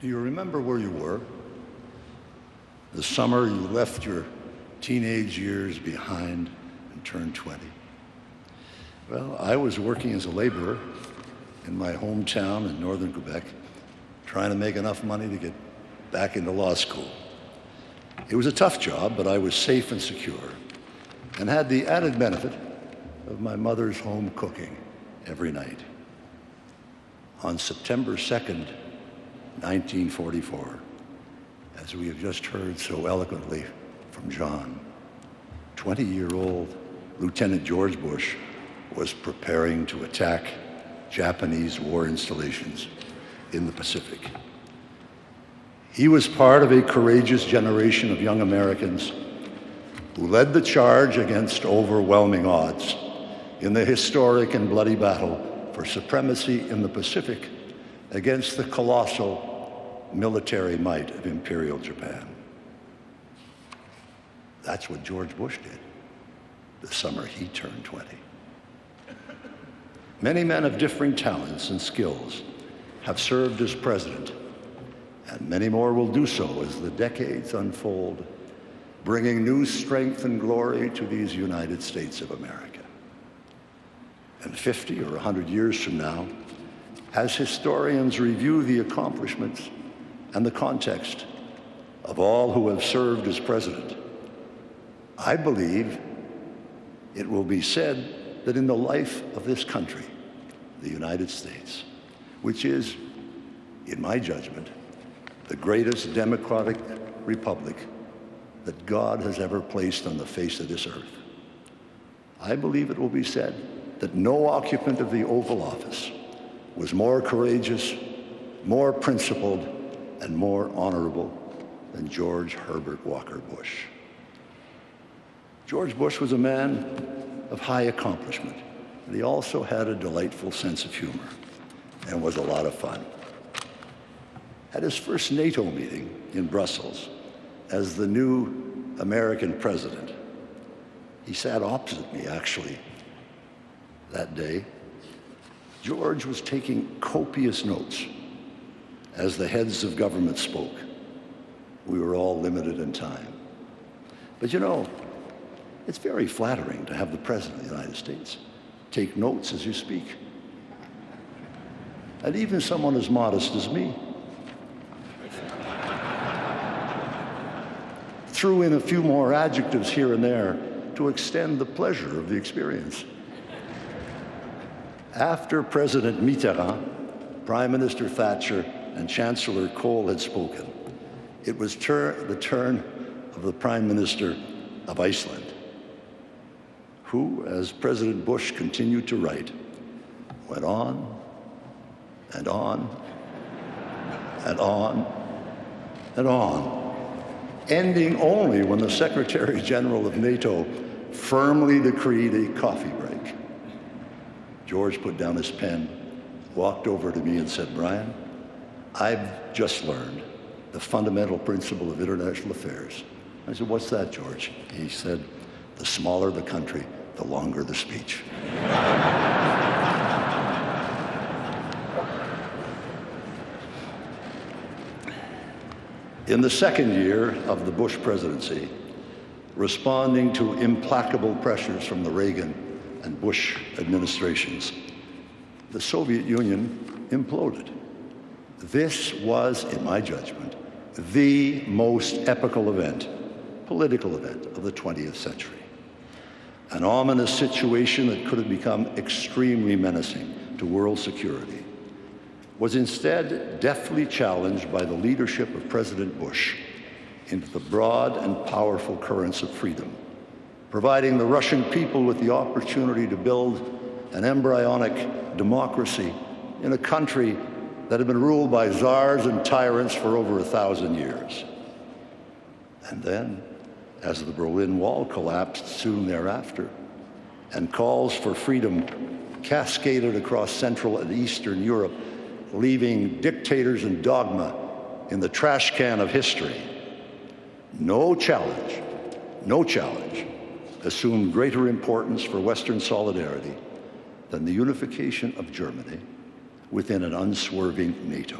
Do you remember where you were? The summer you left your teenage years behind and turned 20. Well, I was working as a laborer in my hometown in northern Quebec, trying to make enough money to get back into law school. It was a tough job, but I was safe and secure and had the added benefit of my mother's home cooking every night. On September 2nd, 1944, as we have just heard so eloquently from John, 20-year-old Lieutenant George Bush was preparing to attack Japanese war installations in the Pacific. He was part of a courageous generation of young Americans who led the charge against overwhelming odds in the historic and bloody battle for supremacy in the Pacific against the colossal military might of Imperial Japan. That's what George Bush did the summer he turned 20. Many men of differing talents and skills have served as president, and many more will do so as the decades unfold, bringing new strength and glory to these United States of America. And 50 or 100 years from now, as historians review the accomplishments and the context of all who have served as president, I believe it will be said that in the life of this country, the United States, which is, in my judgment, the greatest democratic republic that God has ever placed on the face of this earth, I believe it will be said that no occupant of the Oval Office was more courageous, more principled, and more honorable than George Herbert Walker Bush. George Bush was a man of high accomplishment, but he also had a delightful sense of humor and was a lot of fun. At his first NATO meeting in Brussels as the new American president, he sat opposite me, actually, that day. George was taking copious notes as the heads of government spoke. We were all limited in time. But you know, it's very flattering to have the President of the United States take notes as you speak. And even someone as modest as me threw in a few more adjectives here and there to extend the pleasure of the experience. After President Mitterrand, Prime Minister Thatcher, and Chancellor Kohl had spoken, it was the turn of the Prime Minister of Iceland, who, as President Bush continued to write, went on and on and on and on, ending only when the Secretary General of NATO firmly decreed a coffee break. George put down his pen, walked over to me and said, "Brian, I've just learned the fundamental principle of international affairs." I said, "What's that, George?" He said, "The smaller the country, the longer the speech." In the second year of the Bush presidency, responding to implacable pressures from the Reagan and Bush administrations, the Soviet Union imploded. This was, in my judgment, the most epical event, political event of the 20th century. An ominous situation that could have become extremely menacing to world security was instead deftly challenged by the leadership of President Bush into the broad and powerful currents of freedom, providing the Russian people with the opportunity to build an embryonic democracy in a country that had been ruled by czars and tyrants for over 1,000 years. And then, as the Berlin Wall collapsed soon thereafter, and calls for freedom cascaded across Central and Eastern Europe, leaving dictators and dogma in the trash can of history, no challenge assumed greater importance for Western solidarity than the unification of Germany within an unswerving NATO.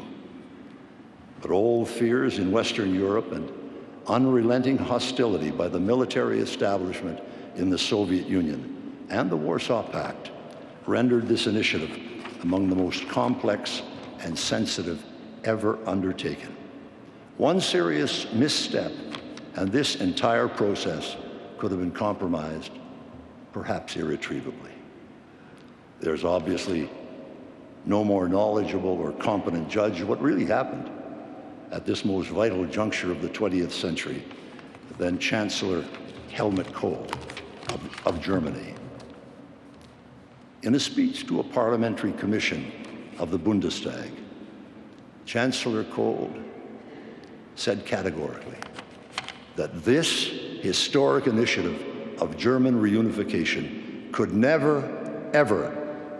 But old fears in Western Europe and unrelenting hostility by the military establishment in the Soviet Union and the Warsaw Pact rendered this initiative among the most complex and sensitive ever undertaken. One serious misstep, and this entire process could have been compromised, perhaps irretrievably. There's obviously no more knowledgeable or competent judge of what really happened at this most vital juncture of the 20th century than Chancellor Helmut Kohl of Germany. In a speech to a parliamentary commission of the Bundestag, Chancellor Kohl said categorically that this historic initiative of German reunification could never, ever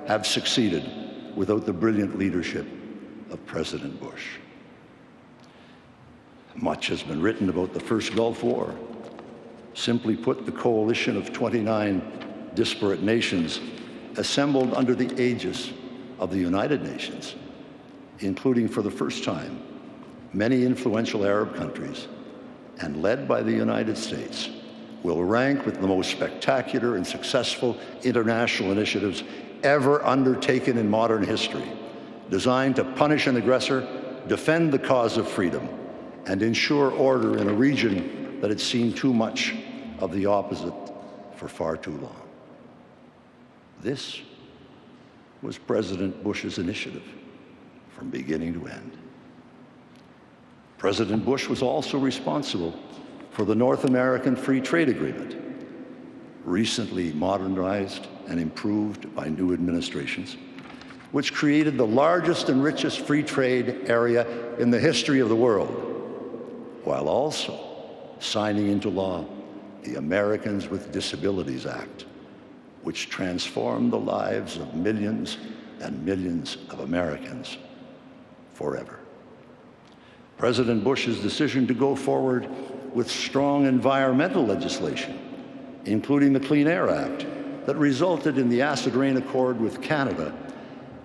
have succeeded without the brilliant leadership of President Bush. Much has been written about the first Gulf War. Simply put, the coalition of 29 disparate nations assembled under the aegis of the United Nations, including for the first time many influential Arab countries, and led by the United States, will rank with the most spectacular and successful international initiatives ever undertaken in modern history, designed to punish an aggressor, defend the cause of freedom, and ensure order in a region that had seen too much of the opposite for far too long. This was President Bush's initiative from beginning to end. President Bush was also responsible for the North American Free Trade Agreement, recently modernized and improved by new administrations, which created the largest and richest free trade area in the history of the world, while also signing into law the Americans with Disabilities Act, which transformed the lives of millions and millions of Americans forever. President Bush's decision to go forward with strong environmental legislation, including the Clean Air Act, that resulted in the Acid Rain Accord with Canada,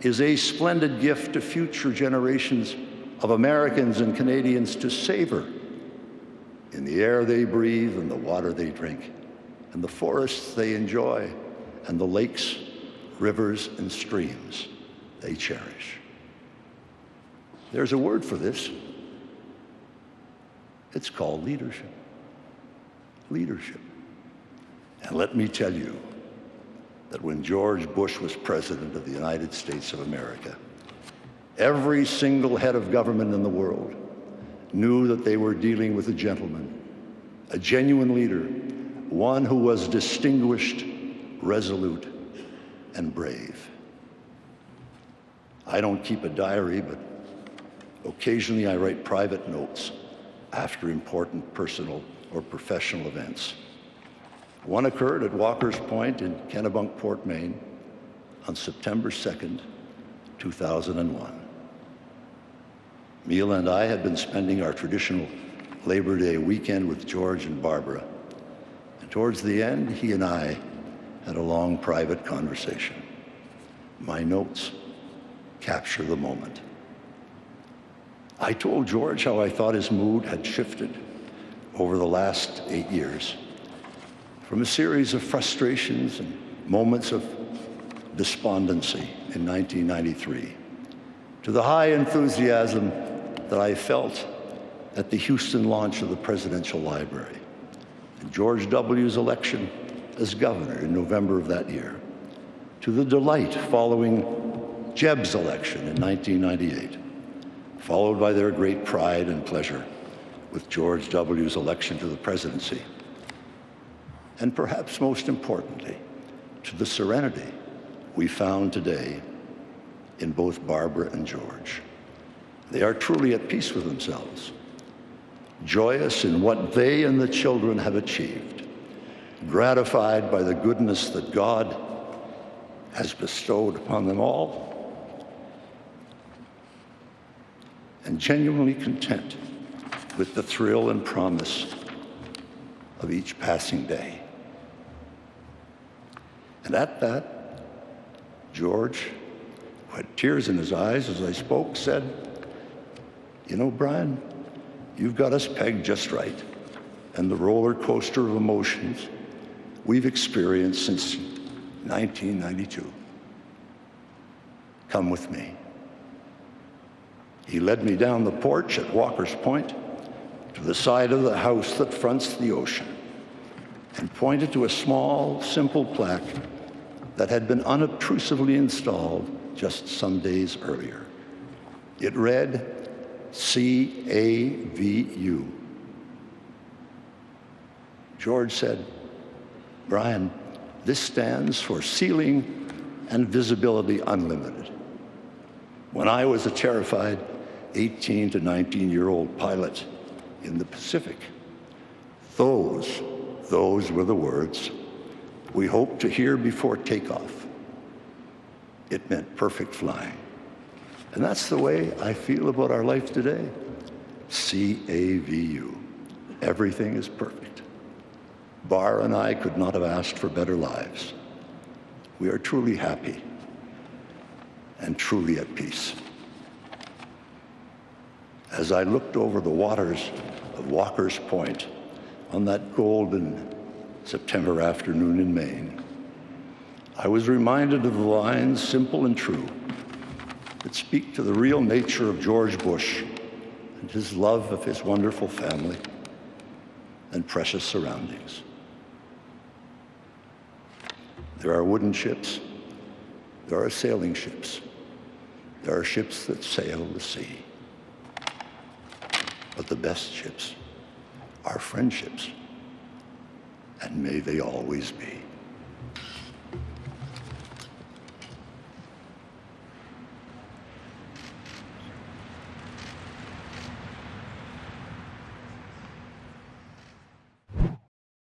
is a splendid gift to future generations of Americans and Canadians to savor in the air they breathe and the water they drink, and the forests they enjoy, and the lakes, rivers, and streams they cherish. There's a word for this. It's called leadership. Leadership. And let me tell you that when George Bush was President of the United States of America, every single head of government in the world knew that they were dealing with a gentleman, a genuine leader, one who was distinguished, resolute, and brave. I don't keep a diary, but occasionally I write private notes after important personal or professional events. One occurred at Walker's Point in Kennebunkport, Maine, on September 2nd, 2001. Mila and I had been spending our traditional Labor Day weekend with George and Barbara, and towards the end, he and I had a long private conversation. My notes capture the moment. I told George how I thought his mood had shifted over the last 8 years, from a series of frustrations and moments of despondency in 1993 to the high enthusiasm that I felt at the Houston launch of the Presidential Library, and George W.'s election as governor in November of that year, to the delight following Jeb's election in 1998, followed by their great pride and pleasure with George W.'s election to the presidency, and perhaps most importantly, to the serenity we found today in both Barbara and George. They are truly at peace with themselves, joyous in what they and the children have achieved, gratified by the goodness that God has bestowed upon them all, and genuinely content with the thrill and promise of each passing day. And at that, George, who had tears in his eyes as I spoke, said, You know, Brian, you've got us pegged just right, and the roller coaster of emotions we've experienced since 1992. Come with me. He led me down the porch at Walker's Point to the side of the house that fronts the ocean and pointed to a small, simple plaque that had been unobtrusively installed just some days earlier. It read, CAVU. George said, Brian, this stands for Ceiling and Visibility Unlimited. When I was a terrified 18 to 19-year-old pilot in the Pacific, those were the words we hoped to hear before takeoff. It meant perfect flying. And that's the way I feel about our life today. CAVU. Everything is perfect. Bar and I could not have asked for better lives. We are truly happy and truly at peace. As I looked over the waters of Walker's Point on that golden September afternoon in Maine, I was reminded of the lines, simple and true, that speak to the real nature of George Bush and his love of his wonderful family and precious surroundings. There are wooden ships, there are sailing ships, there are ships that sail the sea. But the best ships are friendships, and may they always be.